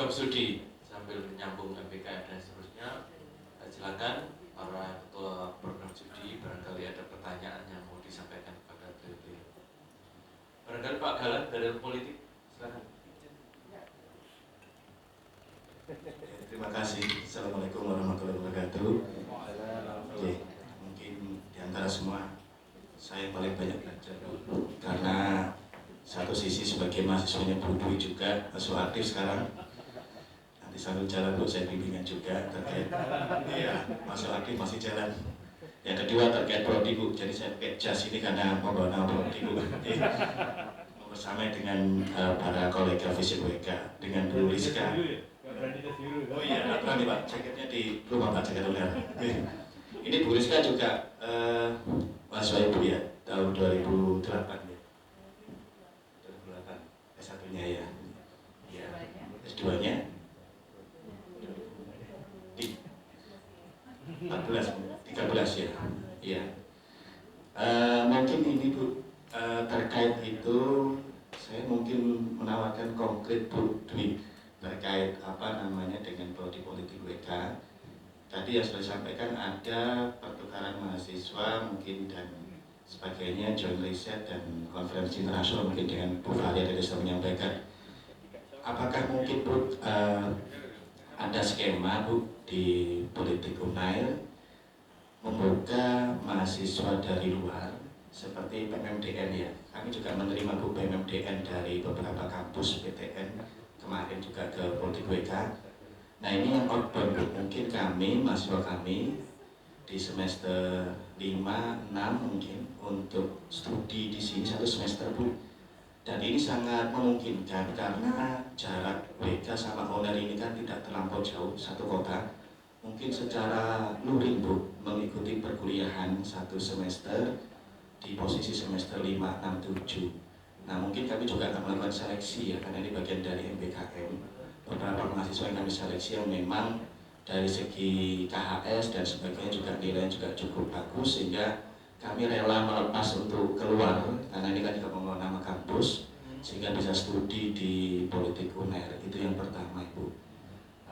program studi sambil menyambung MBKM dan seterusnya. Silakan para ketua program studi, barangkali ada pertanyaan yang mau disampaikan kepada beliau. Barangkali Pak Galan dari politik, silakan. Terima kasih. Assalamualaikum warahmatullahi wabarakatuh. Oke, mungkin diantara semua saya paling banyak belajar karena satu sisi sebagai mahasiswanya Bu Dwi juga masuk aktif sekarang. Nanti sambil jalan Bu saya bimbingan juga terkait ya masuk aktif masih jalan. Yang kedua terkait prodi Bu, jadi saya pakai jas ini karena membawa nama prodi Bu. Bersama dengan para kolega Fisik WK dengan Bu Rizka. Oh iya, berani Pak, jaketnya di rumah Pak, jaket ular. Ini Bu Rizka juga mahasiswa Ibu ya, tahun 2008 ya. 2008, S1-nya ya. Ya. S2-nya di 14, 13 ya. Iya. Mungkin ini Bu, terkait itu saya mungkin menawarkan konkret Bu Dwi terkait dengan prodi politik WK. Tadi yang sudah disampaikan ada pertukaran mahasiswa mungkin dan sebagainya, joint riset dan konferensi internasional mungkin dengan Bu Valia tadi sudah menyampaikan. Apakah mungkin Bu ada skema Bu di politik UNAIR membuka mahasiswa dari luar seperti PMMDN ya? Kami juga menerima Bu PMMDN dari beberapa kampus PTN kemarin juga ke politik WK. Nah ini yang outbound Bu, mungkin kami, mahasiswa kami di semester 5, 6 mungkin untuk studi di sini 1 semester Bu. Dan ini sangat memungkinkan karena jarak WK sama UNAIR ini kan tidak terlampau jauh, satu kota. Mungkin secara luring Bu, mengikuti perkuliahan 1 semester di posisi semester 5, 6, 7. Nah mungkin kami juga akan melakukan seleksi ya, karena ini bagian dari MBKM. Beberapa mahasiswa yang kami seleksi yang memang dari segi KHS dan sebagainya juga nilainya juga cukup bagus, sehingga kami rela melepas untuk keluar karena ini kan juga membawa nama kampus sehingga bisa studi di politik UNAIR. Itu yang pertama Ibu.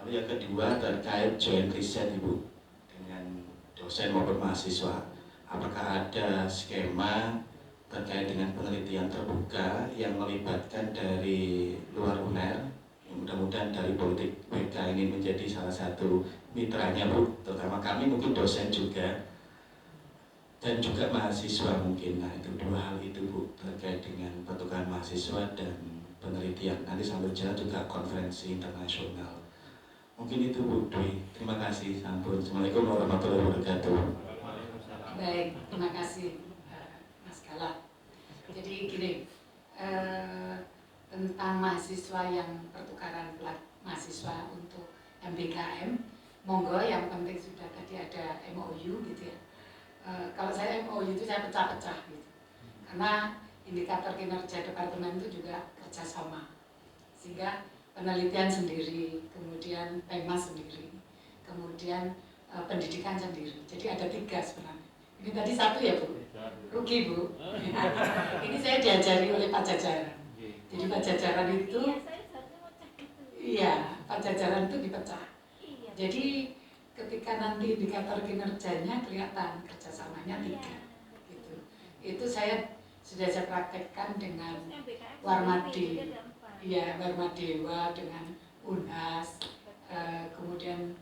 Lalu yang kedua terkait joint riset Ibu dengan dosen maupun mahasiswa, apakah ada skema terkait dengan penelitian terbuka yang melibatkan dari luar UNAIR? Mudah-mudahan dari politik WK ini menjadi salah satu mitranya Bu, terutama kami mungkin dosen juga dan juga mahasiswa mungkin. Nah itu 2 hal itu Bu terkait dengan pertukaran mahasiswa dan penelitian. Nanti sambil jalan juga konferensi internasional. Mungkin itu Bu Dwi. Terima kasih. Sampun. Assalamualaikum warahmatullahi wabarakatuh. Baik, terima kasih Mas Gala. Jadi gini, tentang mahasiswa yang pertukaran mahasiswa untuk MBKM, monggo, yang penting sudah tadi ada MOU gitu ya. Kalau saya MOU itu saya pecah-pecah gitu, karena indikator kinerja departemen itu juga kerjasama, sehingga penelitian sendiri, kemudian tema sendiri, kemudian pendidikan sendiri. Jadi ada 3 sebenarnya. Ini tadi 1 ya Bu, rugi Bu. Ini saya diajari oleh Pajajaran. Jadi Pajajaran itu, iya, Pajajaran itu dipecah. Jadi ketika nanti indikator kinerjanya kelihatan kerjasamanya 3 gitu. Itu sudah saya praktekkan dengan Warmadi, ya Warmadewa, dengan Unhas, kemudian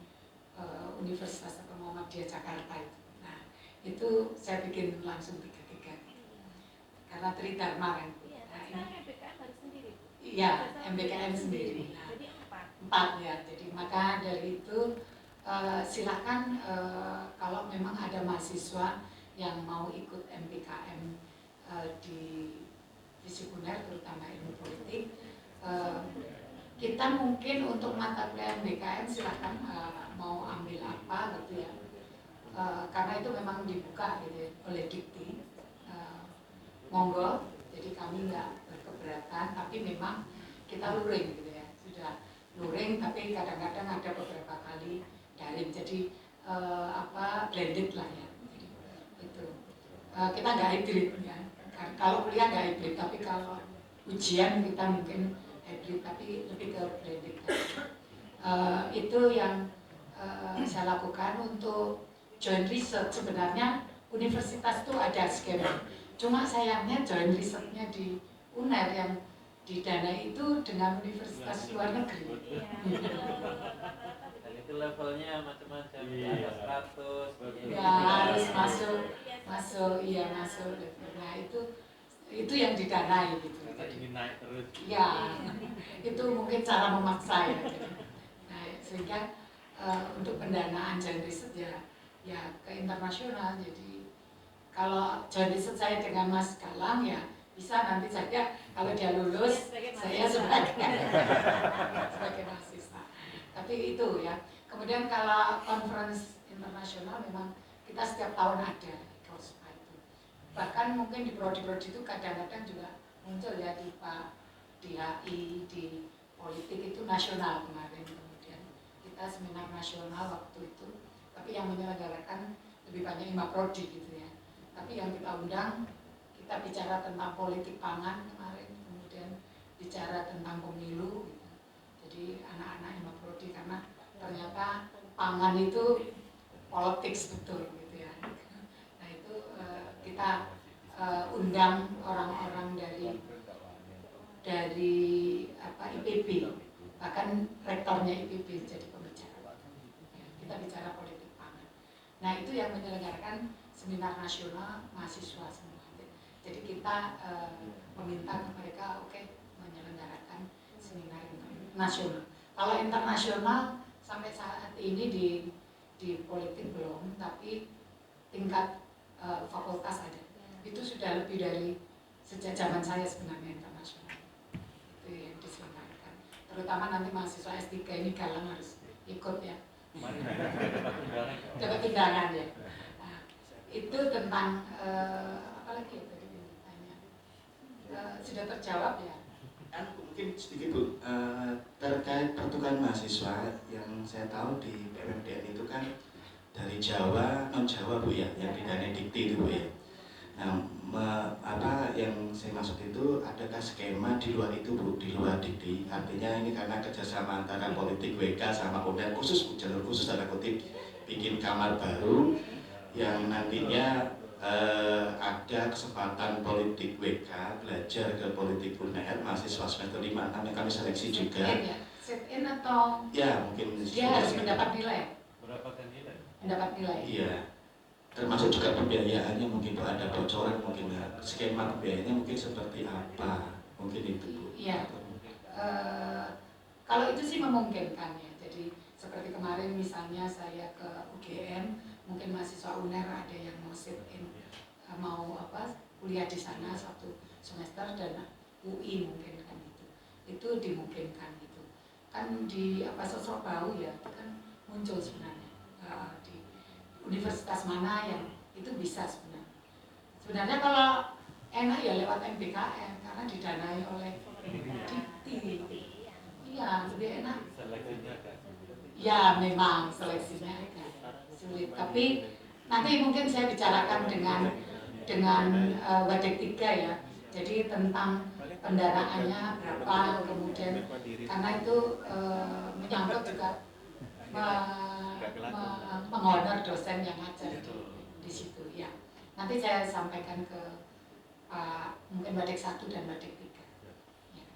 Universitas Muhammadiyah Jakarta itu. Nah itu saya bikin langsung 3 karena Tridharma kan. Iya, MBKM sendiri. Nah, 4 ya. Jadi maka dari itu silakan kalau memang ada mahasiswa yang mau ikut MBKM di Fisik UNAIR, terutama ilmu politik, kita mungkin untuk mata kuliah MBKM silakan mau ambil apa gitu ya. Karena itu memang dibuka gitu ya, oleh Dikti. Monggo, jadi kami nggak berkeberatan, tapi memang kita luring gitu ya, sudah luring, tapi kadang-kadang ada beberapa kali daring, jadi blended lah ya. Jadi, itu kita nggak hybrid ya. Kalau kuliah nggak hybrid, tapi kalau ujian kita mungkin hybrid, tapi lebih ke blended. Itu yang saya lakukan untuk joint research. Sebenarnya universitas itu ada skema, cuma sayangnya joint researchnya di UNER yang didanai itu dengan universitas luar negeri. Dan itu levelnya macam-macam, ada 100. Ya harus masuk. Nah itu yang didanai gitu. Karena ingin naik terus. Ya, itu mungkin cara memaksa ya. Nah, sehingga untuk pendanaan joint research ya ke internasional. Jadi kalau joint research saya dengan Mas Galang ya bisa nanti saja kalau dia lulus saya sebagai mahasiswa. Tapi itu ya. Kemudian kalau conference internasional memang kita setiap tahun ada COSPA itu. Bahkan mungkin di prodi-prodi itu kadang-kadang juga muncul ya di HI, di politik itu nasional kemarin. Kemudian kita seminar nasional waktu itu. Tapi yang menyelenggarakan lebih banyak 5 prodi gitu ya. Tapi yang kita undang, kita bicara tentang politik pangan kemarin, kemudian bicara tentang pemilu gitu. Jadi anak-anak 5 prodi karena ternyata pangan itu politik betul gitu ya. Nah itu kita undang orang-orang dari IPB, bahkan rektornya IPB jadi pembicara. Ya, kita bicara politik pangan. Nah itu yang menyelenggarakan seminar nasional mahasiswa semua. Jadi kita meminta mereka menyelenggarakan seminar nasional. Kalau internasional sampai saat ini di politik belum, tapi tingkat fakultas ada. Itu sudah lebih dari sejak zaman saya sebenarnya internasional. Itu yang diselenggarakan. Terutama nanti mahasiswa S3 ini Galang harus ikut ya. Dapat undangan ya. Nah, itu tentang apa lagi ya tadi ditanya? Sudah terjawab ya? Mungkin sedikit Bu, terkait pertukaran mahasiswa yang saya tahu di PMDN itu kan dari Jawa, non Jawa Bu ya, yang didanai Dikti itu Bu ya. Nah, apa yang saya maksud itu, adakah skema di luar itu Bu, di luar Dikti? Artinya ini karena kerjasama antara politik WK sama UNER khusus, jalur khusus tanda kutip, bikin kamar baru yang nantinya ada kesempatan politik WK belajar ke politik UNER, mahasiswa semester 5-6 yang kami seleksi juga. Sit-in atau? Ya mungkin dia harus mendapat nilai. Mendapatkan nilai? Mendapat nilai. Iya. Termasuk juga pembiayaannya mungkin Bu, ada bocoran mungkin ya. Skema pembiayaannya mungkin seperti apa? Mungkin itu Bu. Iya. Kalau itu sih memungkinkan ya. Jadi seperti kemarin misalnya saya ke UGM, mungkin mahasiswa UNER ada yang mau sit-in, mau kuliah di sana 1 semester, dan UI mungkin kan itu dimungkinkan gitu. Kan di sosok bau ya, itu kan muncul sebenarnya di universitas mana yang itu bisa sebenarnya. Sebenarnya kalau enak ya lewat MBKM karena didanai oleh Dikti. Iya, lebih enak. Seleksinya kan? Ya memang seleksinya agak sulit, tapi nanti mungkin saya bicarakan dengan Wadek 3 ya. Jadi tentang pendanaannya berapa, kemudian karena itu menyangkut juga menghonor dosen yang ngajar di situ ya. Nanti saya sampaikan ke mungkin Wadek 1 dan Wadek 3 ya.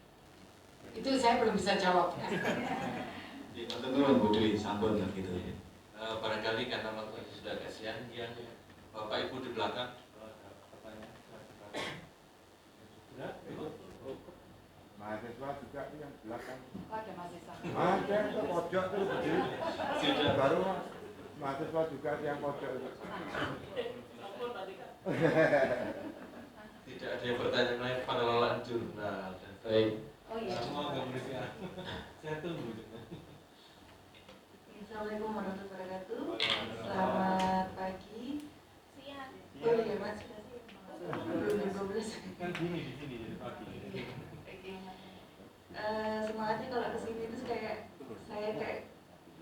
Itu saya belum bisa jawab ya. Teman-teman Bu Dwi, sambut gitu. Barangkali karena waktu sudah kasihan, yang Bapak Ibu di belakang. Mahasiswa juga yang belakang. Oh, ada mahasiswa. Ada yang ke pojok tuh berdiri. Sudah. Baru mahasiswa juga yang pojok itu. Tidak ada yang bertanya mengenai pengelolaan jurnal. Baik. Oh iya. Semua nggak boleh saya tunggu. Assalamualaikum warahmatullahi wabarakatuh. Selamat pagi. Siang. Oh iya Mas, belum jam 12. Kan gini di sini jadi pagi. Oke. Semangatnya kalau kesini itu kayak saya kayak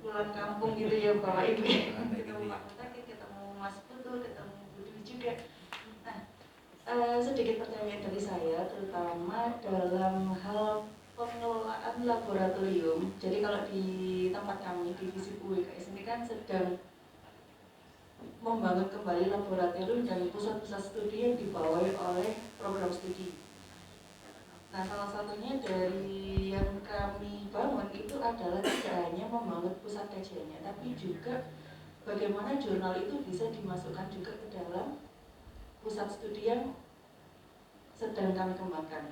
pulang kampung gitu ya bawa ibu. Ketemu Pak Mutakin, ketemu Mas Putu, ketemu Budi juga. Nah, sedikit pertanyaan dari saya, terutama dalam hal pengelolaan kan laboratorium. Jadi kalau di tempat kami divisi UWKS ini kan sedang membangun kembali laboratorium dan pusat-pusat studi yang dibawahi oleh program studi. Nah, salah satunya dari yang kami bangun itu adalah tidak hanya membangun pusat kajiannya, tapi juga bagaimana jurnal itu bisa dimasukkan juga ke dalam pusat studi yang sedang kami kembangkan.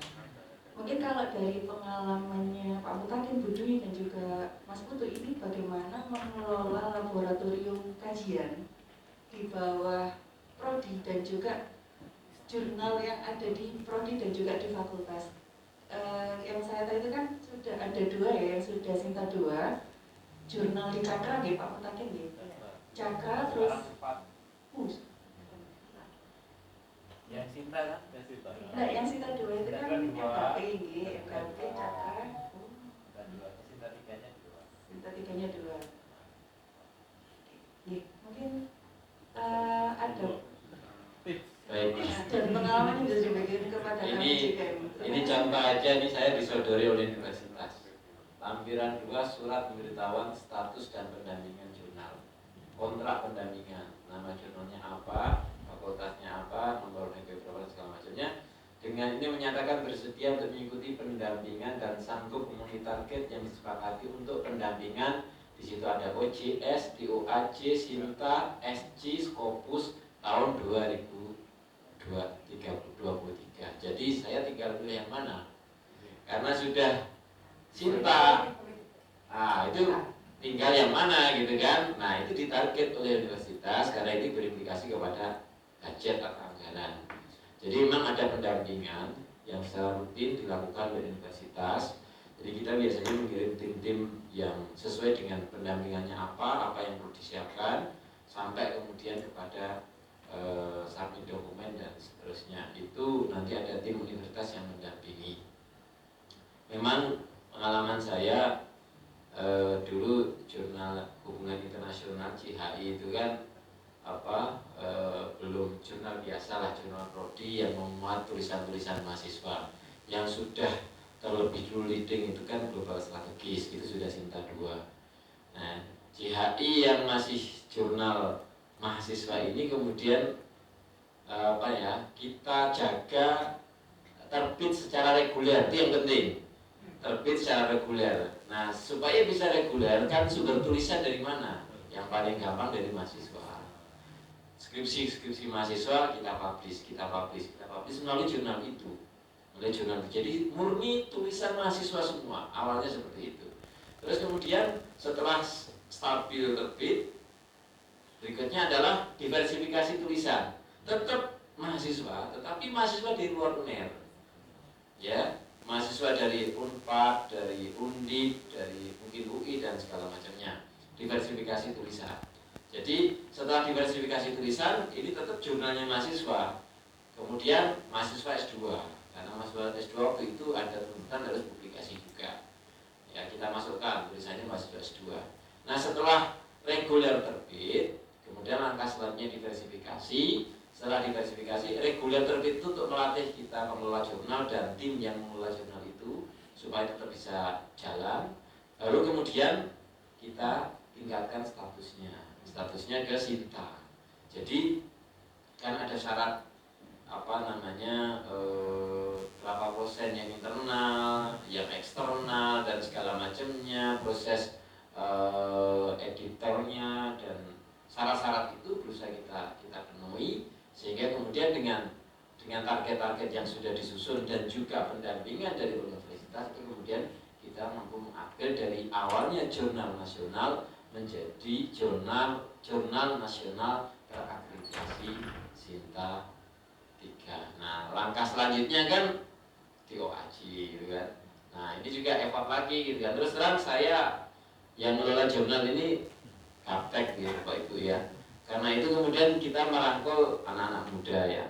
Mungkin kalau dari pengalamannya Pak Mutakin, Bu Dwi, dan juga Mas Putu, ini bagaimana mengelola laboratorium kajian di bawah prodi dan juga jurnal yang ada di prodi dan juga di fakultas. Yang saya tahu itu kan sudah ada 2 ya, yang sudah Sinta 2, jurnal di Cakra ya Pak Mutakin ya. Cakra terus yang Sinta kan? Yang Sinta. Nah, yang Sinta 2 itu kan MKP ya, MKP Cakra. Sinta 3-nya 2. Sinta 3-nya 2. Ya, mungkin ada Baik. dan pengalaman yang bisa dibagikan kepada kami juga. Ini contoh aja nih, saya disodori oleh universitas. Lampiran 2 surat pemberitahuan status dan pendampingan jurnal. Kontrak pendampingan, nama jurnalnya apa, fakultasnya apa, nomor berapa segala macamnya. Dengan ini menyatakan bersedia untuk mengikuti pendampingan dan sanggup memenuhi target yang disepakati untuk pendampingan. Di situ ada OJS, DOAJ, Sinta, SC, Scopus tahun 2023. Jadi saya tinggal pilih yang mana? Karena sudah Sinta, nah itu tinggal yang mana gitu kan? Nah itu ditarget oleh universitas karena ini berimplikasi kepada budget atau anggaran. Jadi memang ada pendampingan yang secara rutin dilakukan oleh universitas. Jadi kita biasanya mengirim tim-tim yang sesuai dengan pendampingannya apa yang perlu disiapkan, sampai kemudian kepada submit dokumen dan seterusnya. Itu nanti ada tim universitas yang mendampingi. Memang pengalaman saya dulu jurnal hubungan internasional CHI itu kan belum jurnal biasa lah, jurnal prodi yang memuat tulisan-tulisan mahasiswa. Yang sudah terlebih dulu leading itu kan global strategis, itu sudah Sinta 2. Nah, CHI yang masih jurnal mahasiswa ini kemudian kita jaga terbit secara reguler, itu yang penting, terbit secara reguler. Nah, supaya bisa reguler kan sumber tulisan dari mana? Yang paling gampang dari mahasiswa. Skripsi mahasiswa kita publish melalui jurnal itu. Jadi murni tulisan mahasiswa semua, awalnya seperti itu. Terus kemudian setelah stabil terbit, berikutnya adalah diversifikasi tulisan. Tetap mahasiswa, tetapi mahasiswa di luar UNER. Ya, mahasiswa dari Unpad, dari Undip, dari mungkin UI dan segala macamnya. Diversifikasi tulisan. Jadi setelah diversifikasi tulisan, ini tetap jurnalnya mahasiswa. Kemudian mahasiswa S2. Karena mahasiswa S2 waktu itu ada tuntutan harus publikasi juga. Ya, kita masukkan tulisannya mahasiswa S2. Nah, setelah reguler terbit, kemudian langkah selanjutnya diversifikasi. Setelah diversifikasi, reguler terbit itu untuk melatih kita pengelola jurnal dan tim yang mengelola jurnal itu supaya tetap bisa jalan. Lalu kemudian kita tingkatkan statusnya ke Sinta. Jadi kan ada syarat berapa persen yang internal, yang eksternal dan segala macamnya, proses editornya dan syarat-syarat itu berusaha kita penuhi, sehingga kemudian dengan target-target yang sudah disusun dan juga pendampingan dari universitas itu kemudian kita mampu mengupgrade dari awalnya jurnal nasional menjadi jurnal nasional terakreditasi Sinta 3. Nah, langkah selanjutnya kan DOAJ gitu kan. Nah, ini juga effort lagi gitu kan. Terus terang saya yang mengelola jurnal ini gaptek gitu Pak Ibu ya. Karena itu kemudian kita merangkul anak-anak muda ya,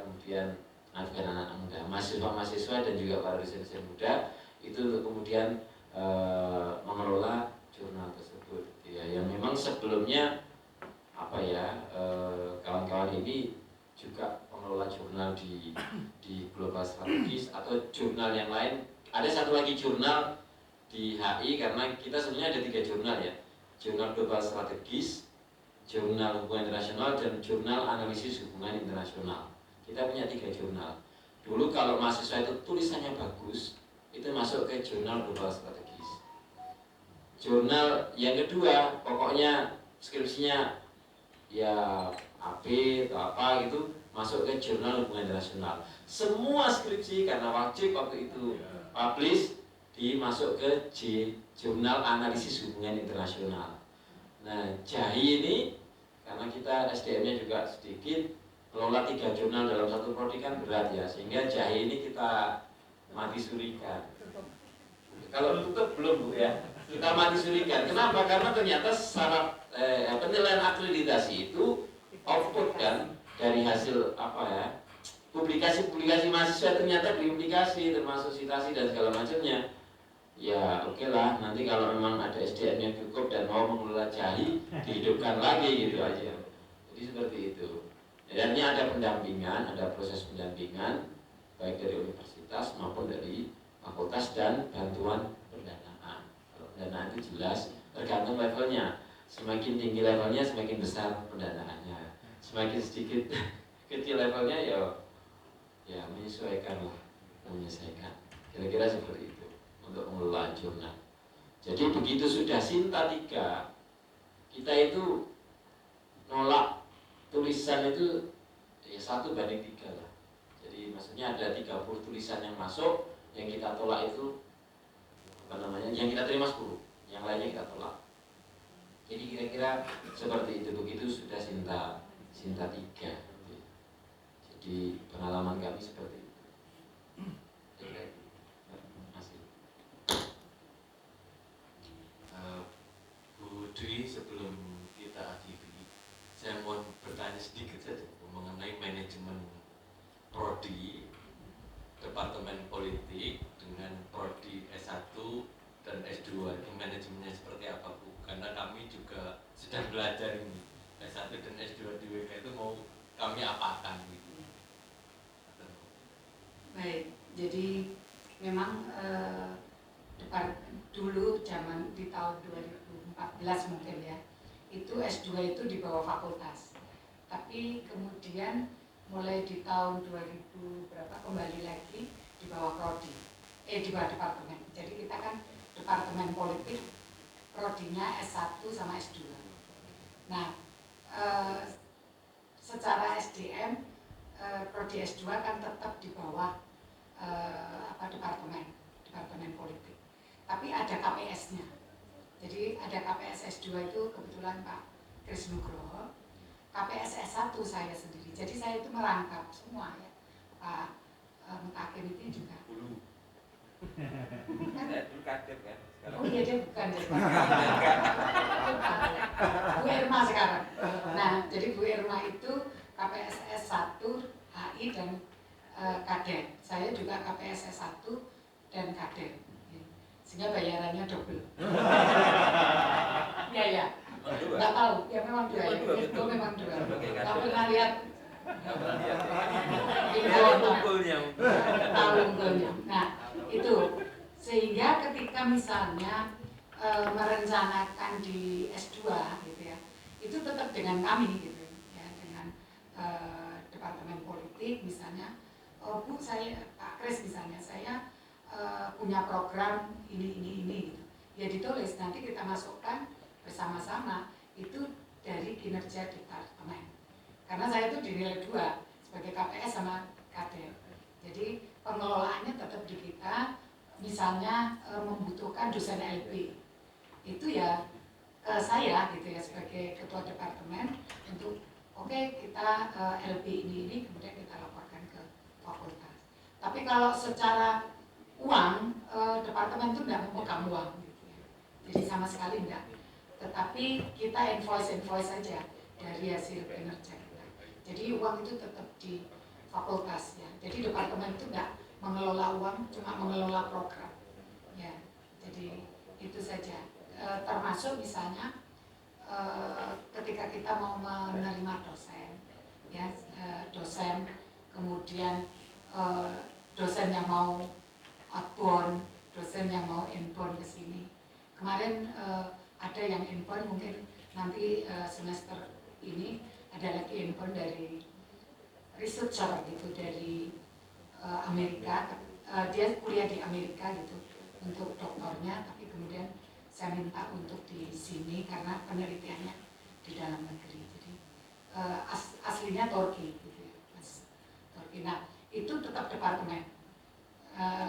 kemudian anak-anak muda, mahasiswa-mahasiswa dan juga para dosen-dosen muda itu untuk kemudian mengelola jurnal tersebut ya. Yang memang sebelumnya kawan-kawan ini juga pengelola jurnal di global strategis atau jurnal yang lain Ada satu lagi jurnal di HI, karena kita sebenarnya ada 3 jurnal ya, jurnal global strategis, jurnal hubungan internasional, dan jurnal analisis hubungan internasional. Kita punya 3 jurnal. Dulu kalau mahasiswa itu tulisannya bagus, itu masuk ke jurnal global strategis. Jurnal yang kedua, pokoknya skripsinya ya AP atau apa gitu, masuk ke jurnal hubungan internasional. Semua skripsi karena wajib waktu itu publish, dimasuk ke jurnal analisis hubungan internasional. Nah, JAHI ini karena kita SDM-nya juga sedikit, kelola 3 jurnal dalam satu prodi kan berat ya, sehingga JAHI ini kita mati surikan. Kalau tutup belum Bu ya, kita mati surikan. Kenapa? Karena ternyata syarat penilaian akreditasi itu output kan dari hasil apa ya, publikasi mahasiswa ternyata dipublikasi, termasuk citasi dan segala macamnya. Ya oke lah, nanti kalau memang ada SDM yang cukup dan mau mengelola JAHI, dihidupkan lagi gitu aja. Jadi seperti itu. Dan ini ada pendampingan, ada proses pendampingan baik dari universitas maupun dari fakultas dan bantuan pendanaan. Kalau pendanaan itu jelas tergantung levelnya. Semakin tinggi levelnya, semakin besar pendanaannya. Semakin sedikit kecil levelnya ya menyesuaikan lah, menyesuaikan. Kira-kira seperti itu untuk mengelola jurnal. Jadi begitu sudah Sinta 3, kita itu nolak tulisan itu ya 1:3 lah. Jadi maksudnya ada 30 tulisan yang masuk, yang kita tolak itu apa namanya, yang kita terima 10, yang lainnya kita tolak. Jadi kira-kira seperti itu. Begitu sudah Sinta 3. Jadi pengalaman kami seperti itu. Bu Dwi, sebelum kita akhiri, saya mau bertanya sedikit saja mengenai manajemen prodi Departemen Politik dengan prodi S1 dan S2 itu manajemennya seperti apa Bu? Karena kami juga sedang belajar ini, S1 dan S2 di WK itu mau kami apakan gitu. Baik, jadi memang dulu zaman di tahun 2014 mungkin ya, itu S2 itu di bawah fakultas. Tapi kemudian mulai di tahun 2000 berapa kembali lagi di bawah prodi, di bawah departemen. Jadi kita kan departemen politik, prodinya S1 sama S2. Nah, secara SDM prodi S2 kan tetap di bawah departemen politik. Tapi ada KPS-nya. Jadi ada KPS S2 itu kebetulan Pak Kris Nugroho, KPS S1 saya sendiri. Jadi saya itu merangkap semua ya. Pak Mutakin itu juga. Bukan kader kan? Oh iya, dia bukan. Bu Irma sekarang. Nah, jadi Bu Irma itu KPS S1 HI dan Kader. Saya juga KPS S1 dan Kader. Sehingga bayarannya double. Iya ya. Nggak tahu. Ya memang 2 ya. Itu memang 2. Nggak pernah lihat. Tahu unggulnya. Nah, itu. Sehingga ketika misalnya merencanakan di S2 gitu ya, itu tetap dengan kami gitu ya, dengan departemen politik misalnya. Bu, saya Pak Kris misalnya, saya punya program ini gitu. Ya ditulis, nanti kita masukkan bersama-sama itu dari kinerja departemen. Karena saya itu dinilai 2 sebagai KPS sama Kader. Jadi pengelolaannya tetap di kita. Misalnya membutuhkan dosen LP, itu ya ke saya gitu ya sebagai ketua departemen untuk oke, kita LP ini kemudian kita laporkan ke fakultas. Tapi kalau secara uang, departemen itu tidak memegang uang gitu ya. Jadi sama sekali enggak. Tetapi kita invoice saja dari hasil kinerja kita. Jadi uang itu tetap di fakultas ya. Jadi departemen itu enggak mengelola uang, cuma mengelola program ya. Jadi itu saja. Termasuk misalnya ketika kita mau menerima dosen ya, dosen kemudian dosen yang mau outbound, dosen yang mau inbound ke sini. Kemarin ada yang inbound, mungkin nanti semester ini ada lagi inbound dari researcher gitu, dari Amerika. Dia kuliah di Amerika gitu untuk doktornya, tapi kemudian saya minta untuk di sini karena penelitiannya di dalam negeri. Jadi aslinya Turki gitu ya, Mas. Turki. Nah, itu tetap departemen.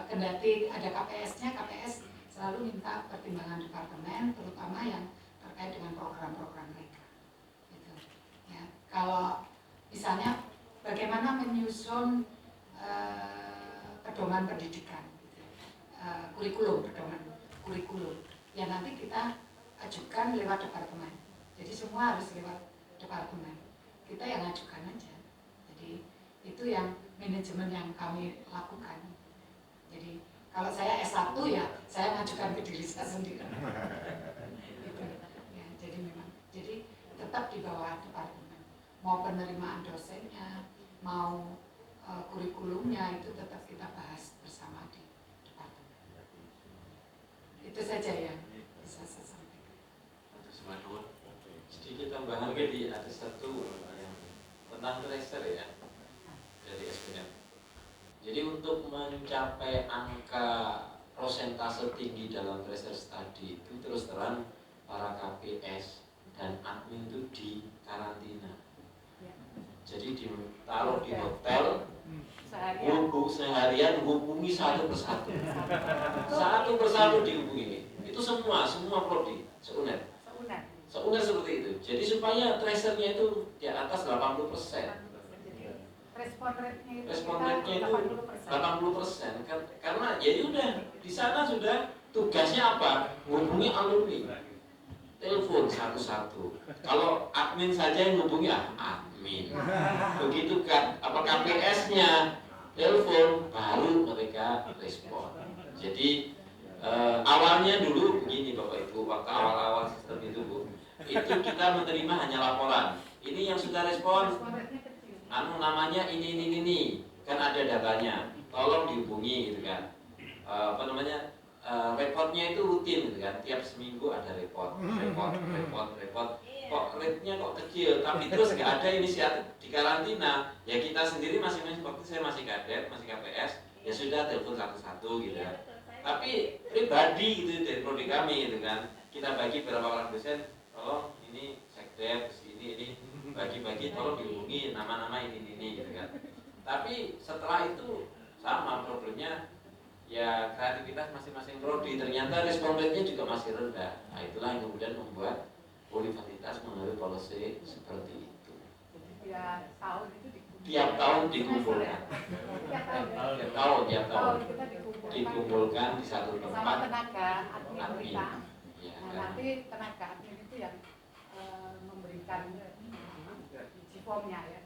Kendati ada KPS-nya, KPS selalu minta pertimbangan departemen, terutama yang terkait dengan program-program mereka. Gitu. Ya, kalau misalnya bagaimana menyusun pedoman pendidikan, gitu. Kurikulum, pedoman kurikulum, yang nanti kita ajukan lewat departemen. Jadi semua harus lewat departemen. Kita yang ajukan aja. Jadi itu yang manajemen yang kami lakukan. Jadi kalau saya S1 ya saya ngajukan ke diri saya sendiri. Gitu. Ya, jadi tetap di bawah departemen. Mau penerimaan dosennya, mau kurikulumnya itu tetap kita bahas bersama di departemen. Itu saja yang bisa saya sampaikan. Sedikit tambahan di ada satu yang tentang tracer ya dari SPM. Jadi untuk mencapai angka prosentase tinggi dalam tracer study itu terus terang para KPS dan admin itu di karantina. Jadi ditaruh di hotel, seharian hubungi satu persatu dihubungi. Itu semua prodi seuner seperti itu. Jadi supaya tracernya itu di atas 80%. Respon rate-nya itu 80%. Karena ya udah di sana sudah tugasnya apa? Hubungi alumni. Telepon satu-satu. Kalau admin saja yang hubungi admin. Begitu kan apa KPS-nya telepon baru mereka respon. Jadi awalnya dulu begini Bapak Ibu, waktu awal-awal sistem itu Bu, itu kita menerima hanya laporan. Ini yang sudah respon, namanya ini, kan ada datanya. Tolong dihubungi gitu kan. Reportnya itu rutin gitu kan. Tiap seminggu ada report. Kok rate-nya kok kecil, tapi terus nggak ada inisiatif di karantina. Ya kita sendiri masing-masing, waktu saya masih kadet, masih KPS, ya sudah telepon satu-satu gitu ya. Tapi pribadi gitu dari prodi kami gitu kan, kita bagi beberapa orang dosen, tolong ini sekdep ini bagi-bagi, tolong dihubungi nama-nama ini gitu kan. Tapi setelah itu sama problemnya, ya kreativitas masing-masing prodi, ternyata respon rate-nya juga masih rendah. Nah itulah yang kemudian membuat universitas mengambil policy seperti itu. Tiap tahun dikumpulkan. Tiap tahun dikumpulkan di satu tempat. Sama tenaga admin kita. Ya, Nah, nanti tenaga admin itu yang memberikan uji formnya ya.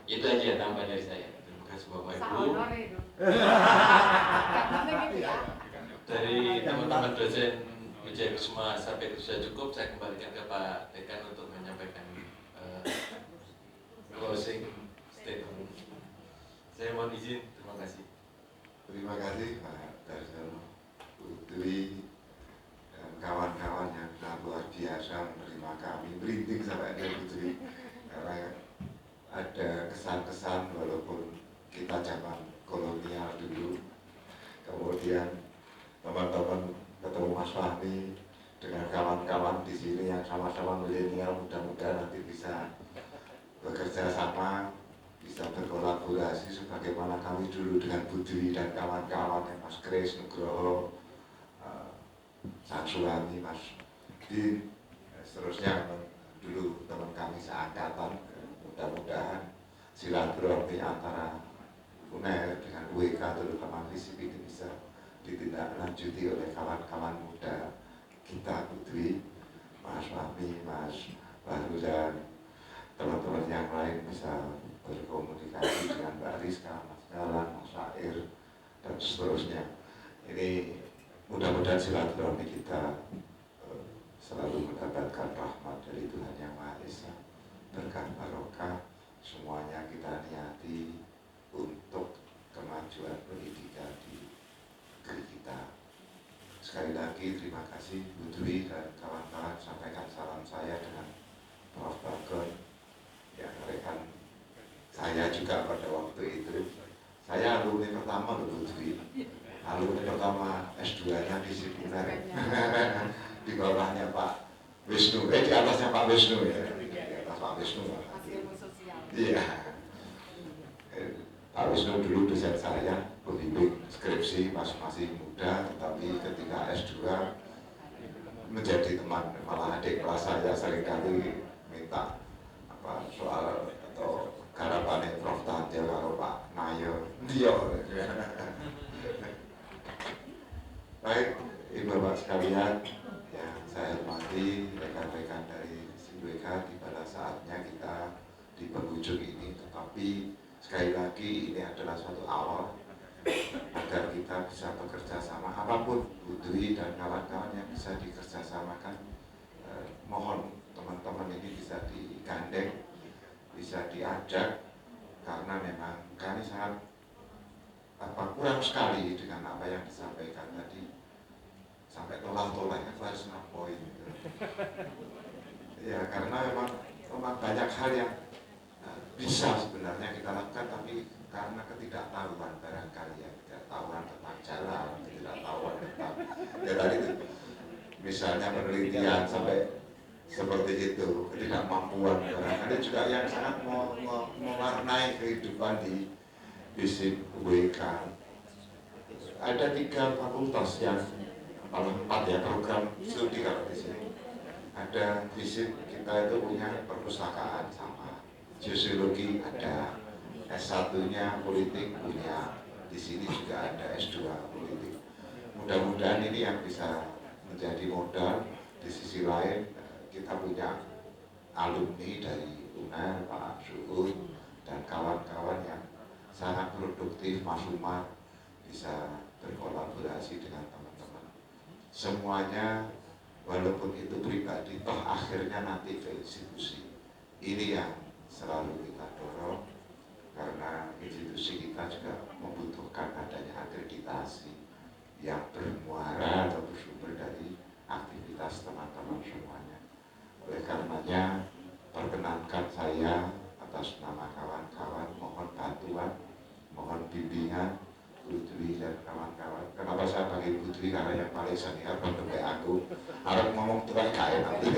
Itu aja tambahan dari saya. Terima kasih Bapak Ibu. Honor itu. Dari teman-teman dosen Wijaya Kusuma sampai itu sudah cukup. Saya kembalikan ke Pak Dekan untuk menyampaikan closing statement. Saya mohon izin. Terima kasih. Terima kasih Pak Darsono, Bu Dwi, dan kawan-kawan yang telah luar biasa menerima kami. Merinding sampai ada Bu Dwi, karena ada kesan-kesan walaupun kita zaman kolonial dulu. Kemudian teman-teman ketemu Mas Fahmi dengan kawan-kawan di sini yang sama-sama milenial, mudah-mudahan nanti bisa bekerja sama, bisa berkolaborasi sebagaimana kami dulu dengan Bu Dwi dan kawan-kawan yang Mas Kris, Nugroho, Sang Sulami, Mas Din, seterusnya dulu teman kami seangkatan. Mudah-mudahan silaturahmi antara UNER dengan UWK terutama FISIP ini bisa ditindaklanjuti oleh kawan-kawan muda kita, Bu Dwi, Mas Fahmi, Mas Baru, dan teman-teman yang lain bisa berkomunikasi dengan Mbak Rizka, Mas Galang, Mas Sair, dan seterusnya. Ini mudah-mudahan silaturahmi kita selalu mendapatkan rahmat dari Tuhan Yang Maha Esa, berkah barokah, semuanya kita niati untuk kemajuan pendidikan di negeri kita. Sekali lagi terima kasih Bu Dwi dan kawan-kawan, sampaikan salam saya dengan Prof. Bagong yang rekan saya juga pada waktu itu. Saya alumni pertama loh Bu Dwi, alumni pertama S2-nya disipliner di bawahnya Pak Wisnu, di atasnya Pak Wisnu ya, di atas Pak Wisnu. Iya, Pak Wisnu dulu dosen saya, pembimbing skripsi pas masih muda, tetapi ketika S2 menjadi teman, malah adik kelas saya seringkali minta apa soal atau garapannya Prof. Tanjil kalau Pak Nayo Dio. Baik, Ibu Bapak sekalian yang saya hormati, rekan-rekan dari SIWK, di pada saatnya kita di penghujung ini, tetapi sekali lagi ini adalah suatu awal agar kita bisa bekerja sama, apapun Bu Dwi dan kawan-kawan yang bisa dikerjasamakan. Mohon teman-teman ini bisa digandeng, bisa diajak, karena memang kami sangat kurang sekali dengan apa yang disampaikan tadi, sampai tolak-tolak aku harus 6 poin gitu. Ya karena memang banyak hal yang bisa sebenarnya kita lakukan, tapi karena ketidaktahuan barangkali ya, ketidaktahuan tentang jalan, ketidaktahuan tentang ya tadi itu misalnya penelitian sampai seperti itu, ketidakmampuan barangkali juga yang sangat mewarnai kehidupan di FISIP WK. Ada 3 fakultas yang kalau 4 ya program studi kalau di sini. Ada FISIP, kita itu punya perpustakaan sama, sosiologi ada, S1-nya politik punya, di sini juga ada S2 politik. Mudah-mudahan ini yang bisa menjadi modal. Di sisi lain kita punya alumni dari UNER, Pak Suud dan kawan-kawan yang sangat produktif, Mas Umar, bisa berkolaborasi dengan teman-teman. Semuanya walaupun itu pribadi, toh akhirnya nanti ke institusi. Ini yang selalu kita dorong, karena institusi kita juga membutuhkan adanya akreditasi yang bermuara atau bersumber dari aktivitas teman-teman semuanya. Oleh karenanya, perkenankan saya atas nama kawan-kawan mohon bantuan, mohon bimbingan Bu Dwi dan kawan-kawan. Kenapa saya panggil Bu Dwi? Karena yang paling senior bentuknya aku harus ngomong tukang kaya nanti.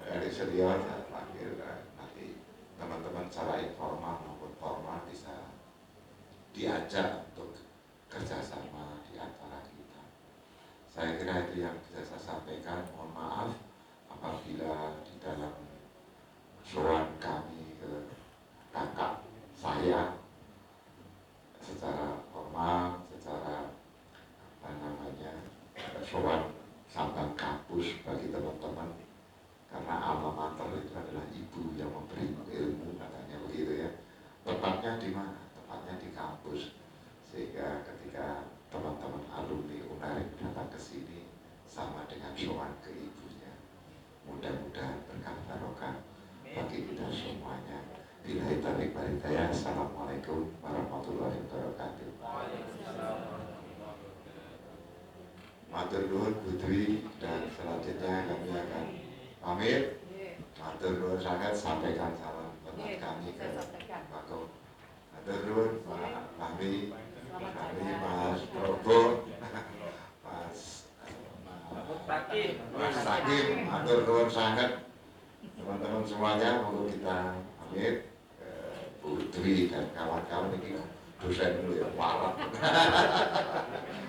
Dari senior saya panggil, nanti teman-teman secara informal maupun formal bisa diajak untuk kerjasama di antara kita. Saya kira itu yang bisa saya sampaikan. Mohon maaf apabila di dalam soal kami ke kakak saya secara formal, secara soal sambang kampus bagi teman-teman, karena alma mater itu adalah ibu yang memberi ilmu, katanya begitu ya. Tepatnya di mana? Tepatnya di kampus, sehingga ketika teman-teman alumni UNER datang ke sini sama dengan soal ke ibunya. Mudah-mudahan berkah barokah bagi kita semuanya. Billahi taufiq wal hidayah. Assalamualaikum warahmatullahi wabarakatuh. Matur nuwun Bu Dwi, dan selanjutnya kami akan pamit. Matur nuwun sangat, sampaikan salam hormat kami ke Pak Ko. Matur nuwun Pak Fahmi, Mas Probo, Mas Sakim, matur nuwun sangat. Teman-teman semuanya, monggo kita pamit. Bu Dwi dan kawan-kawan ini dosen dulu ya, warak.